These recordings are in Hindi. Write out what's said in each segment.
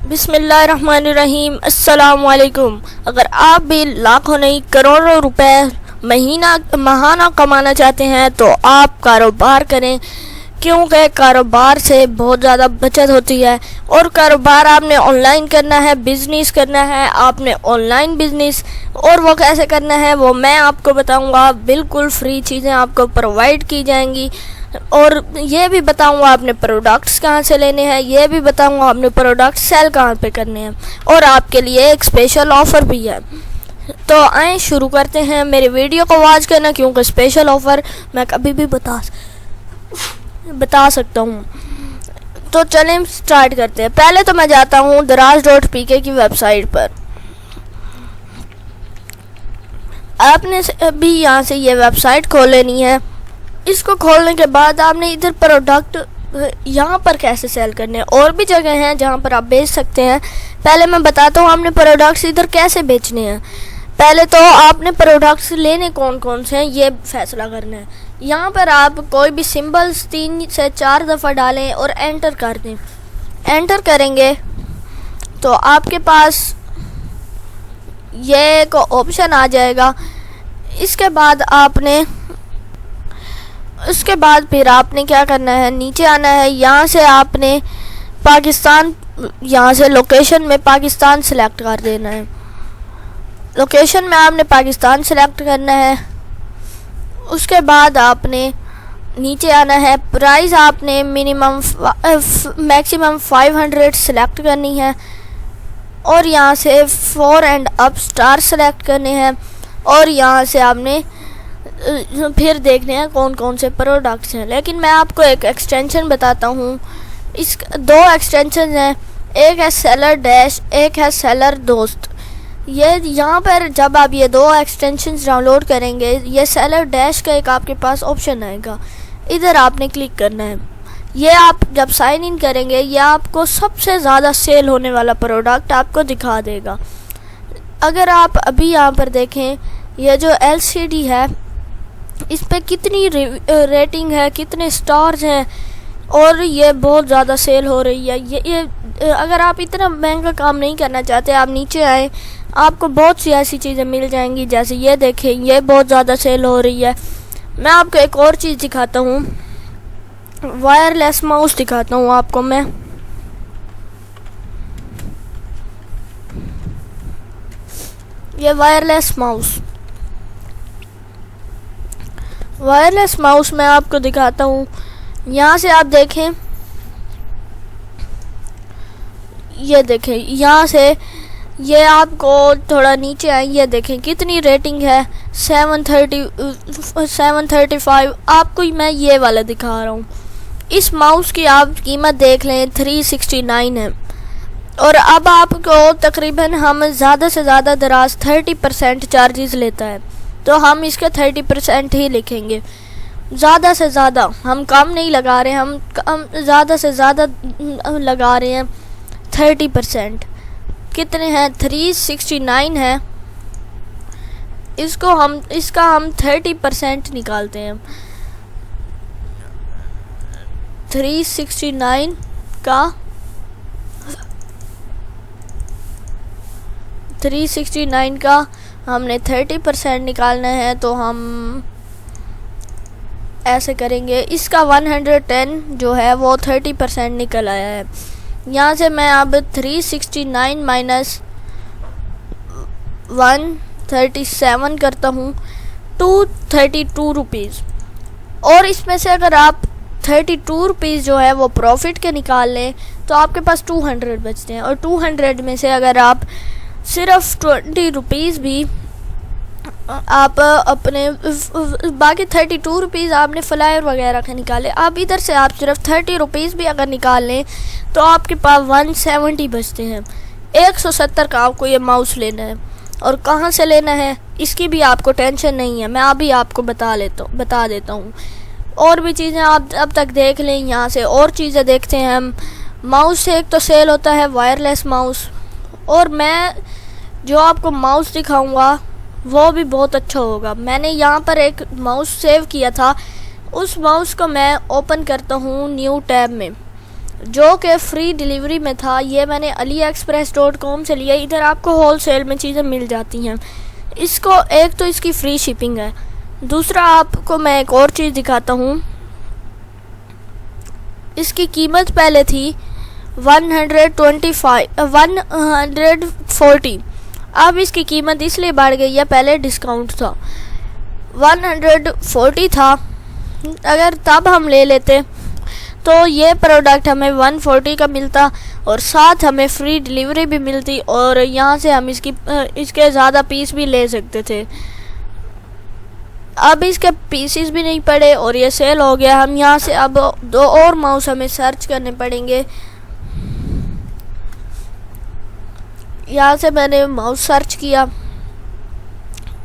बिस्मिल्लाहिर्रहमानिर्रहीम। अस्सलामुअलैकुम। अगर आप भी लाखों नहीं करोड़ों रुपए महाना कमाना चाहते हैं तो आप कारोबार करें, क्योंकि कारोबार से बहुत ज़्यादा बचत होती है। और कारोबार आपने ऑनलाइन करना है, बिज़नेस करना है आपने ऑनलाइन बिज़नेस, और वो कैसे करना है वो मैं आपको बताऊंगा। बिल्कुल फ्री चीज़ें आपको प्रोवाइड की जाएंगी, और ये भी बताऊंगा आपने प्रोडक्ट्स कहाँ से लेने हैं, ये भी बताऊंगा आपने प्रोडक्ट सेल कहाँ पे करने हैं, और आपके लिए एक स्पेशल ऑफ़र भी है। तो आए शुरू करते हैं। मेरी वीडियो को वॉच करना, क्योंकि स्पेशल ऑफ़र मैं कभी भी बता सकता हूँ। तो चलें स्टार्ट करते हैं। पहले तो मैं जाता हूँ दराज.pk की वेबसाइट पर। आपने अभी यहाँ से ये वेबसाइट खोल लेनी है। इसको खोलने के बाद आपने इधर प्रोडक्ट यहाँ पर कैसे सेल करने हैं, और भी जगह हैं जहाँ पर आप बेच सकते हैं। पहले मैं बताता हूँ आपने प्रोडक्ट्स इधर कैसे बेचने हैं। पहले तो आपने प्रोडक्ट्स लेने कौन कौन से हैं ये फैसला करना है। यहाँ पर आप कोई भी सिंबल्स 3 से 4 दफ़ा डालें और एंटर कर दें। एंटर करेंगे तो आपके पास ये एक ऑप्शन आ जाएगा। उसके बाद फिर आपने क्या करना है, नीचे आना है। यहाँ से आपने पाकिस्तान, यहाँ से लोकेशन में पाकिस्तान सेलेक्ट कर देना है। लोकेशन में आपने पाकिस्तान सेलेक्ट करना है। उसके बाद आपने नीचे आना है। प्राइस आपने मैक्सिमम 500 सेलेक्ट करनी है, और यहाँ से 4 एंड अप स्टार सेलेक्ट करने हैं, और यहाँ से आपने फिर देखने हैं कौन कौन से प्रोडक्ट्स हैं। लेकिन मैं आपको एक एक्सटेंशन बताता हूँ। इस 2 एक्सटेंशन हैं, एक है सेलर डैश, एक है सेलर दोस्त। ये यहाँ पर जब आप ये 2 एक्सटेंशंस डाउनलोड करेंगे, ये सेलर डैश का एक आपके पास ऑप्शन आएगा, इधर आपने क्लिक करना है। ये आप जब साइन इन करेंगे ये आपको सबसे ज़्यादा सेल होने वाला प्रोडक्ट आपको दिखा देगा। अगर आप अभी यहाँ पर देखें, ये जो LCD है इस पर कितनी रेटिंग है, कितने स्टार्स हैं, और ये बहुत ज़्यादा सेल हो रही है। ये अगर आप इतना महंगा काम नहीं करना चाहते, आप नीचे आए, आपको बहुत सी ऐसी चीज़ें मिल जाएंगी। जैसे ये देखें, ये बहुत ज़्यादा सेल हो रही है। मैं आपको एक और चीज़ दिखाता हूँ, वायरलेस माउस दिखाता हूँ आपको मैं। ये वायरलेस माउस मैं आपको दिखाता हूँ। यहाँ से आप देखें, ये देखें, यहाँ से ये आपको थोड़ा नीचे आए, ये देखें कितनी रेटिंग है, 735। आपको मैं ये वाला दिखा रहा हूँ। इस माउस की आप कीमत देख लें, 369 है। और अब आपको तकरीबन हम ज़्यादा से ज़्यादा दराज 30% चार्जेस लेता है, तो हम इसके 30% ही लिखेंगे। ज़्यादा से ज़्यादा हम कम नहीं लगा रहे, हम ज़्यादा से ज़्यादा लगा रहे हैं 30%। कितने हैं, 369 है। इसका हम 30% निकालते हैं। 369 का हमने 30% निकालना है, तो हम ऐसे करेंगे। इसका 110 जो है वो 30% निकल आया है। यहाँ से मैं अब 369 माइनस 137 करता हूँ, 232 रुपीज़। और इसमें से अगर आप 32 रुपीज़ जो है वो प्रॉफिट के निकाल लें तो आपके पास 200 बचते हैं। और 200 में से अगर आप सिर्फ 20 रुपीज़ भी आप अपने बाकी 32 रुपीज़ आपने फ्लायर वगैरह का निकाले, आप इधर से आप सिर्फ 30 रुपीज़ भी अगर निकाल लें तो आपके पास 170 बचते हैं। 170 का आपको ये माउस लेना है, और कहाँ से लेना है इसकी भी आपको टेंशन नहीं है, मैं अभी आपको बता देता हूँ। और भी चीज़ें आप अब तक देख लें। यहाँ से और चीज़ें देखते हैं हम। माउस से एक तो सेल होता है वायरलेस माउस, और मैं जो आपको माउस दिखाऊंगा वो भी बहुत अच्छा होगा। मैंने यहाँ पर एक माउस सेव किया था, उस माउस को मैं ओपन करता हूँ न्यू टैब में। जो कि फ्री डिलीवरी में था। ये मैंने AliExpress.com से लिया। इधर आपको होलसेल में चीज़ें मिल जाती हैं। इसको एक तो इसकी फ्री शिपिंग है, दूसरा आपको मैं एक और चीज़ दिखाता हूँ। इसकी कीमत पहले थी 140। अब इसकी कीमत इसलिए बढ़ गई है, पहले डिस्काउंट था, 140 था। अगर तब हम ले लेते तो ये प्रोडक्ट हमें 140 का मिलता और साथ हमें फ्री डिलीवरी भी मिलती और यहाँ से हम इसके ज़्यादा पीस भी ले सकते थे। अब इसके पीसेस भी नहीं पड़े और ये सेल हो गया। हम यहाँ से अब 2 और माउस हमें सर्च करने पड़ेंगे। यहाँ से मैंने माउस सर्च किया।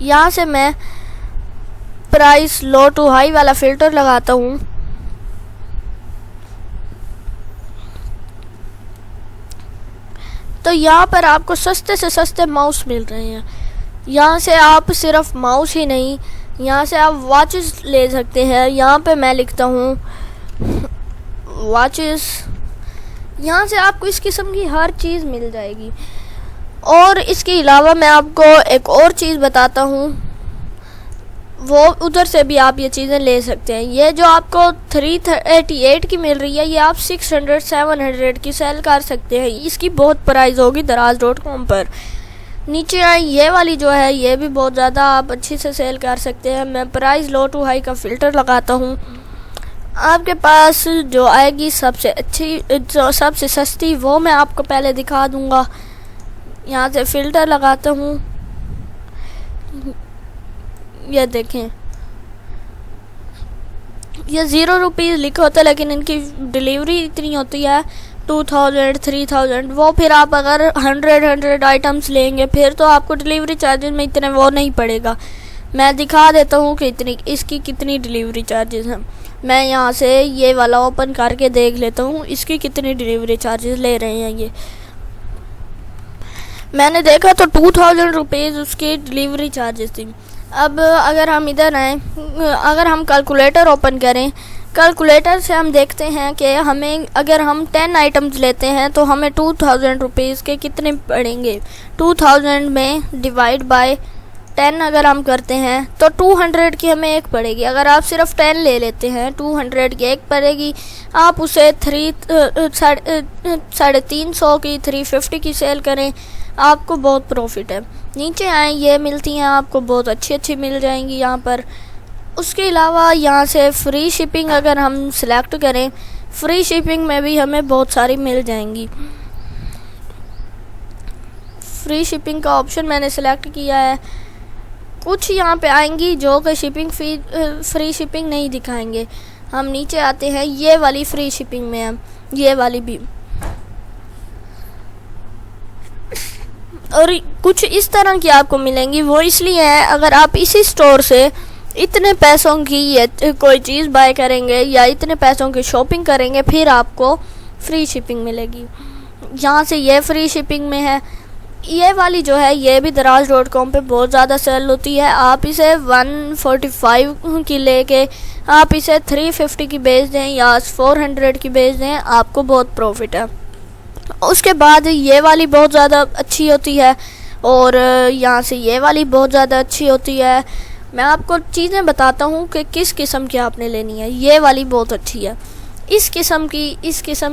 यहाँ से मैं प्राइस लो टू हाई वाला फ़िल्टर लगाता हूँ। तो यहाँ पर आपको सस्ते से सस्ते माउस मिल रहे हैं। यहाँ से आप सिर्फ माउस ही नहीं, यहाँ से आप वॉचेस ले सकते हैं। यहाँ पे मैं लिखता हूँ वॉचेस। यहाँ से आपको इस किस्म की हर चीज़ मिल जाएगी। और इसके अलावा मैं आपको एक और चीज़ बताता हूँ, वो उधर से भी आप ये चीज़ें ले सकते हैं। ये जो आपको 388 की मिल रही है, ये आप 600-700 की सेल कर सकते हैं। इसकी बहुत प्राइस होगी Daraz.com पर। नीचे आई ये वाली जो है, ये भी बहुत ज़्यादा आप अच्छी से सेल कर सकते हैं। मैं प्राइस लो टू हाई का फ़िल्टर लगाता हूँ। आपके पास जो आएगी सबसे अच्छी, जो सबसे सस्ती, वो मैं आपको पहले दिखा दूँगा। यहाँ से फ़िल्टर लगाता हूँ। ये देखें, ये 0 रुपीज़ लिखा होता है, लेकिन इनकी डिलीवरी इतनी होती है 2000, 3000। वो फिर आप अगर 100 आइटम्स लेंगे फिर तो आपको डिलीवरी चार्जेस में इतने वो नहीं पड़ेगा। मैं दिखा देता हूँ कि इसकी कितनी डिलीवरी चार्जेस हैं। मैं यहाँ से ये वाला ओपन करके देख लेता हूँ इसकी कितनी डिलीवरी चार्जेस ले रहे हैं। ये मैंने देखा तो 2000 रुपीज़ उसकी डिलीवरी चार्जेस थी। अब अगर हम इधर आएँ, अगर हम कैलकुलेटर ओपन करें, कैलकुलेटर से हम देखते हैं कि हमें अगर हम 10 आइटम्स लेते हैं तो हमें 2000 रुपीज़ के कितने पड़ेंगे। 2000 में डिवाइड बाय 10 अगर हम करते हैं तो 200 की हमें एक पड़ेगी। अगर आप सिर्फ 10 ले लेते हैं 200 की एक पड़ेगी। आप उसे 350 की 350 की सेल करें, आपको बहुत प्रॉफिट है। नीचे आए, ये मिलती हैं आपको, बहुत अच्छी मिल जाएंगी यहाँ पर। उसके अलावा यहाँ से फ्री शिपिंग अगर हम सिलेक्ट करें, फ्री शिपिंग में भी हमें बहुत सारी मिल जाएंगी। फ्री शिपिंग का ऑप्शन मैंने सिलेक्ट किया है। कुछ यहाँ पे आएंगी जो कि फ्री शिपिंग नहीं दिखाएंगे। हम नीचे आते हैं, ये वाली फ्री शिपिंग में है, ये वाली भी। और कुछ इस तरह की आपको मिलेंगी। वो इसलिए है, अगर आप इसी स्टोर से इतने पैसों की कोई चीज़ बाय करेंगे या इतने पैसों की शॉपिंग करेंगे फिर आपको फ्री शिपिंग मिलेगी। यहाँ से ये फ्री शिपिंग में है। ये वाली जो है ये भी Daraz.com पे बहुत ज़्यादा सेल होती है। आप इसे 145 की लेके आप इसे 350 की बेच दें या 400 की बेच दें, आपको बहुत प्रॉफिट है। उसके बाद ये वाली बहुत ज़्यादा अच्छी होती है और यहाँ से ये वाली बहुत ज़्यादा अच्छी होती है। मैं आपको चीज़ें बताता हूँ कि किस किस्म की आपने लेनी है। ये वाली बहुत अच्छी है, इस किस्म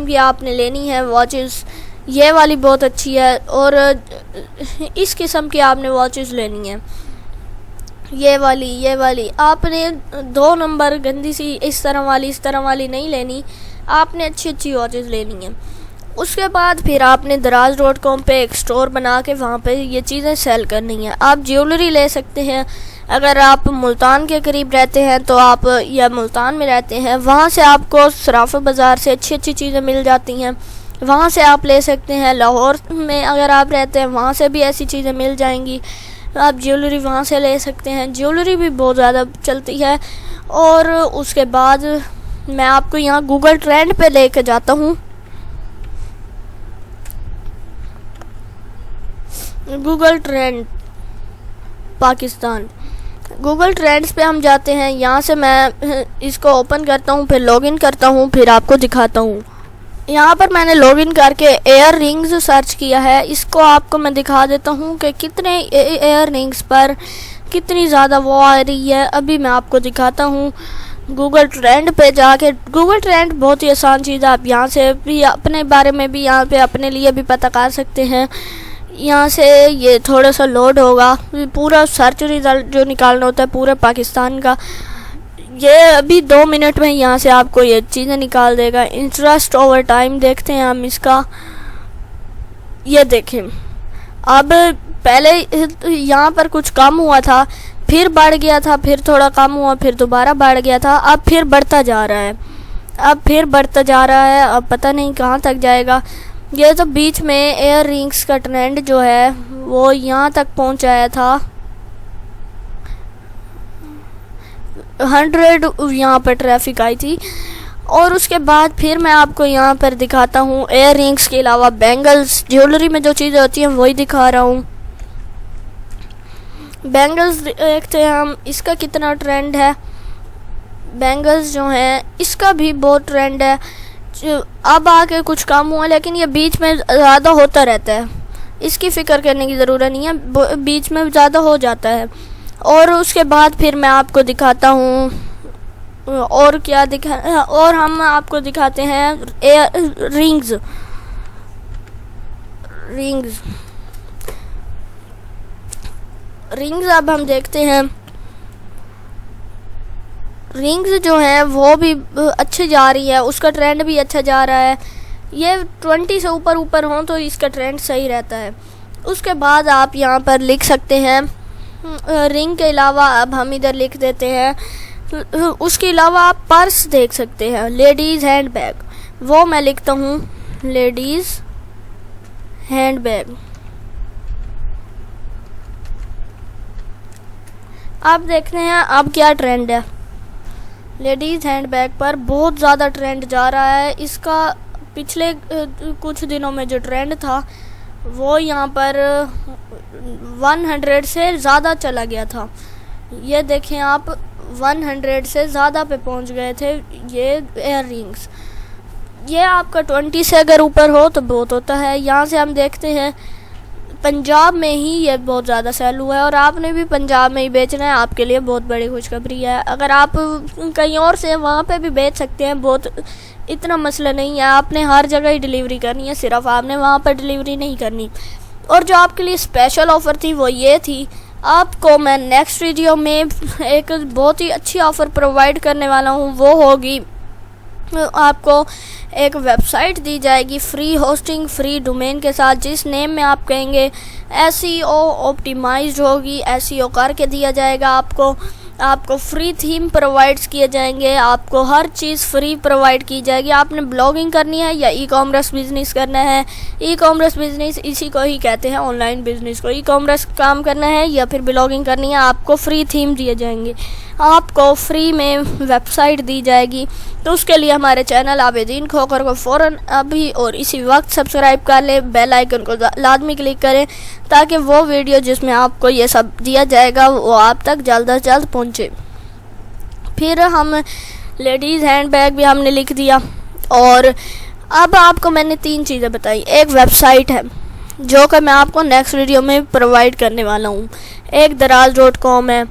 की आपने लेनी है वॉचेस। ये वाली बहुत अच्छी है और इस किस्म की आपने वॉचेस लेनी है। ये वाली आपने 2 नंबर गंदी सी इस तरह वाली नहीं लेनी, आपने अच्छी वॉचेस लेनी है। उसके बाद फिर आपने Daraz.com पे एक स्टोर बना के वहाँ पे ये चीज़ें सेल करनी है। आप ज्वेलरी ले सकते हैं। अगर आप मुल्तान के करीब रहते हैं तो आप, या मुल्तान में रहते हैं, वहाँ से आपको सराफा बाज़ार से अच्छी चीज़ें मिल जाती हैं, वहाँ से आप ले सकते हैं। लाहौर में अगर आप रहते हैं वहाँ से भी ऐसी चीज़ें मिल जाएंगी, आप ज्वेलरी वहाँ से ले सकते हैं। ज्वेलरी भी बहुत ज़्यादा चलती है। और उसके बाद मैं आपको यहाँ गूगल ट्रेंड पे लेके जाता हूँ। Google trend Pakistan, Google trends पे हम जाते हैं। यहाँ से मैं इसको ओपन करता हूँ, फिर लॉगिन करता हूँ, फिर आपको दिखाता हूँ यहाँ पर मैंने लॉगिन करके एयर रिंग्स सर्च किया है। इसको आपको मैं दिखा देता हूँ कि कितने एयर रिंग्स पर कितनी ज़्यादा वो आ रही है। अभी मैं आपको दिखाता हूँ। गूगल ट्रेंड पे जाके, गूगल ट्रेंड बहुत ही आसान चीज़ है, आप यहाँ से भी अपने बारे में भी यहाँ पे अपने लिए भी पता कर सकते हैं। यहाँ से ये थोड़ा सा लोड होगा, पूरा सर्च रिज़ल्ट जो निकालना होता है पूरे पाकिस्तान का, ये अभी 2 मिनट में यहाँ से आपको ये चीज़ें निकाल देगा। इंटरेस्ट ओवर टाइम देखते हैं हम इसका। ये देखें, अब पहले यहाँ पर कुछ कम हुआ था, फिर बढ़ गया था, फिर थोड़ा कम हुआ, फिर दोबारा बढ़ गया था, अब फिर बढ़ता जा रहा है, अब फिर बढ़ता जा रहा है। अब पता नहीं कहाँ तक जाएगा। ये तो बीच में एयर रिंग्स का ट्रेंड जो है वो यहाँ तक पहुँचाया था 100, यहाँ पर ट्रैफिक आई थी। और उसके बाद फिर मैं आपको यहाँ पर दिखाता हूँ एयर रिंग्स के अलावा बैंगल्स, ज्वेलरी में जो चीज़ें होती हैं वही दिखा रहा हूँ। बैंगल्स देखते हैं हम, इसका कितना ट्रेंड है। बैंगल्स जो हैं इसका भी बहुत ट्रेंड है। अब आके कुछ कम हुआ, लेकिन ये बीच में ज़्यादा होता रहता है, इसकी फ़िक्र करने की ज़रूरत नहीं है, बीच में ज़्यादा हो जाता है। और उसके बाद फिर मैं आपको दिखाता हूँ और क्या और हम आपको दिखाते हैं एयर रिंग्स। अब हम देखते हैं रिंग्स जो है वो भी अच्छी जा रही है, उसका ट्रेंड भी अच्छा जा रहा है। ये 20 से ऊपर हो तो इसका ट्रेंड सही रहता है। उसके बाद आप यहाँ पर लिख सकते हैं रिंग के अलावा, अब हम इधर लिख देते हैं, उसके अलावा आप पर्स देख सकते हैं, लेडीज़ हैंड बैग, वो मैं लिखता हूँ लेडीज़ हैंड बैग। आप देखते हैं अब क्या ट्रेंड है। लेडीज़ हैंड बैग पर बहुत ज़्यादा ट्रेंड जा रहा है। इसका पिछले कुछ दिनों में जो ट्रेंड था वो यहाँ पर 100 से ज़्यादा चला गया था। ये देखें आप, 100 से ज़्यादा पे पहुँच गए थे ये एयर रिंग्स। ये आपका 20 से अगर ऊपर हो तो बहुत होता है। यहाँ से हम देखते हैं पंजाब में ही ये बहुत ज़्यादा सेल हुआ है और आपने भी पंजाब में ही बेचना है, आपके लिए बहुत बड़ी खुशखबरी है। अगर आप कहीं और से वहाँ पे भी बेच सकते हैं, बहुत इतना मसला नहीं है। आपने हर जगह ही डिलीवरी करनी है, सिर्फ आपने वहाँ पर डिलीवरी नहीं करनी। और जो आपके लिए स्पेशल ऑफ़र थी वो ये थी, आपको मैं नेक्स्ट वीडियो में एक बहुत ही अच्छी ऑफ़र प्रोवाइड करने वाला हूँ। वो होगी, आपको एक वेबसाइट दी जाएगी फ्री होस्टिंग, फ्री डोमेन के साथ, जिस नेम में आप कहेंगे SEO ऑप्टिमाइज्ड होगी, SEO करके दिया जाएगा। आपको फ्री थीम प्रोवाइड्स किए जाएंगे, आपको हर चीज़ फ्री प्रोवाइड की जाएगी। आपने ब्लॉगिंग करनी है या ई-कॉमर्स बिजनेस करना है, ई-कॉमर्स बिजनेस इसी को ही कहते हैं, ऑनलाइन बिजनेस को ई-कॉमर्स काम करना है या फिर ब्लॉगिंग करनी है, आपको फ्री थीम दिए जाएंगे, आपको फ्री में वेबसाइट दी जाएगी। तो उसके लिए हमारे चैनल आबिदीन खोखर को फ़ौरन अभी और इसी वक्त सब्सक्राइब कर लें, बेल आइकन को लाजमी क्लिक करें ताकि वो वीडियो जिसमें आपको ये सब दिया जाएगा वो आप तक जल्द से जल्द पहुँचे। फिर हम लेडीज़ हैंड बैग भी हमने लिख दिया। और अब आपको मैंने 3 चीज़ें बताई। एक वेबसाइट है जो कि मैं आपको नेक्स्ट वीडियो में प्रोवाइड करने वाला हूँ, एक दराज.com है।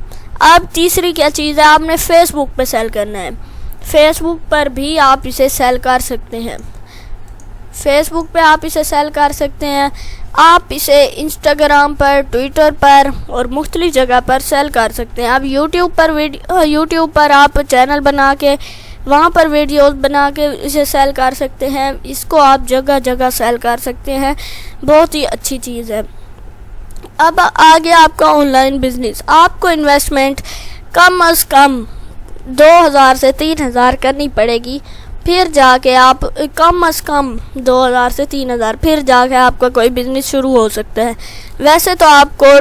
अब तीसरी क्या चीज़ है, आपने फेसबुक पे सेल करना है। फेसबुक पर भी आप इसे सेल कर सकते हैं, फेसबुक पे आप इसे सेल कर सकते हैं। आप इसे इंस्टाग्राम पर, ट्विटर पर और मुख्तलिफ जगह पर सेल कर सकते हैं। आप यूट्यूब पर आप चैनल बना के वहाँ पर वीडियोस बना के इसे सेल कर सकते हैं। इसको आप जगह जगह सेल कर सकते हैं, बहुत ही अच्छी चीज़ है। अब आ गया आपका ऑनलाइन बिजनेस। आपको इन्वेस्टमेंट कम अज़ कम 2000 से 3000 करनी पड़ेगी, फिर जाके आप कम अज़ कम 2000 से 3000 फिर जाके आपका कोई बिज़नेस शुरू हो सकता है। वैसे तो आपको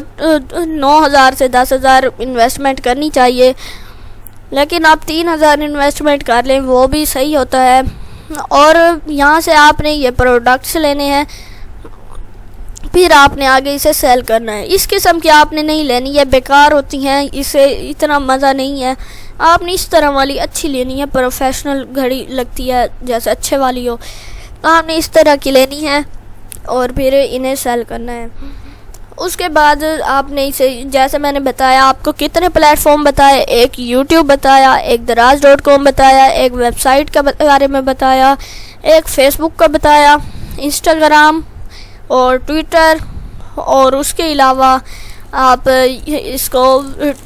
9000 से 10000 इन्वेस्टमेंट करनी चाहिए, लेकिन आप 3000 इन्वेस्टमेंट कर लें वो भी सही होता है। और यहाँ से आपने ये प्रोडक्ट्स लेने हैं, फिर आपने आगे इसे सेल करना है। इस किस्म की आपने नहीं लेनी है, बेकार होती हैं, इसे इतना मज़ा नहीं है। आपने इस तरह वाली अच्छी लेनी है, प्रोफेशनल घड़ी लगती है जैसे अच्छे वाली हो। आपने इस तरह की लेनी है और फिर इन्हें सेल करना है। उसके बाद आपने इसे, जैसे मैंने बताया आपको कितने प्लेटफॉर्म बताए, एक यूट्यूब बताया, एक दराज.com बताया, एक वेबसाइट के बारे में बताया, एक फेसबुक का बताया, इंस्टाग्राम और ट्विटर, और उसके अलावा आप इसको,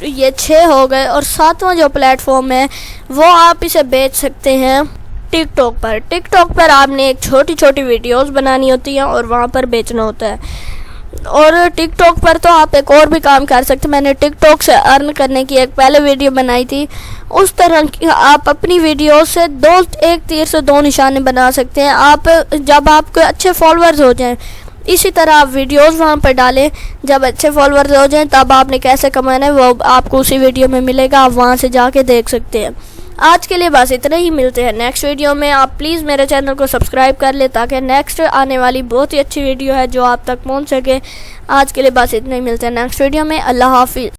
ये 6 हो गए। और 7वां जो प्लेटफॉर्म है वो आप इसे बेच सकते हैं टिकटॉक पर। टिकटॉक पर आपने एक छोटी छोटी वीडियोस बनानी होती हैं और वहाँ पर बेचना होता है। और टिकटॉक पर तो आप एक और भी काम कर सकते हैं। मैंने टिकटॉक से अर्न करने की एक पहले वीडियो बनाई थी। उस तरह की आप अपनी वीडियो से एक तीर से 2 निशाने बना सकते हैं। आप जब आपके अच्छे फॉलोअर्स हो जाएं, इसी तरह आप वीडियोस वहाँ पर डालें। जब अच्छे फॉलोअर्स हो जाएं तब आपने कैसे कमाना है वो आपको उसी वीडियो में मिलेगा, आप वहाँ से जाके देख सकते हैं। आज के लिए बस इतना ही, मिलते हैं नेक्स्ट वीडियो में। आप प्लीज़ मेरे चैनल को सब्सक्राइब कर ले ताकि नेक्स्ट आने वाली बहुत ही अच्छी वीडियो है जो आप तक पहुँच सके। आज के लिए बस इतना ही, मिलते हैं नेक्स्ट वीडियो में। अल्लाह हाफिज़।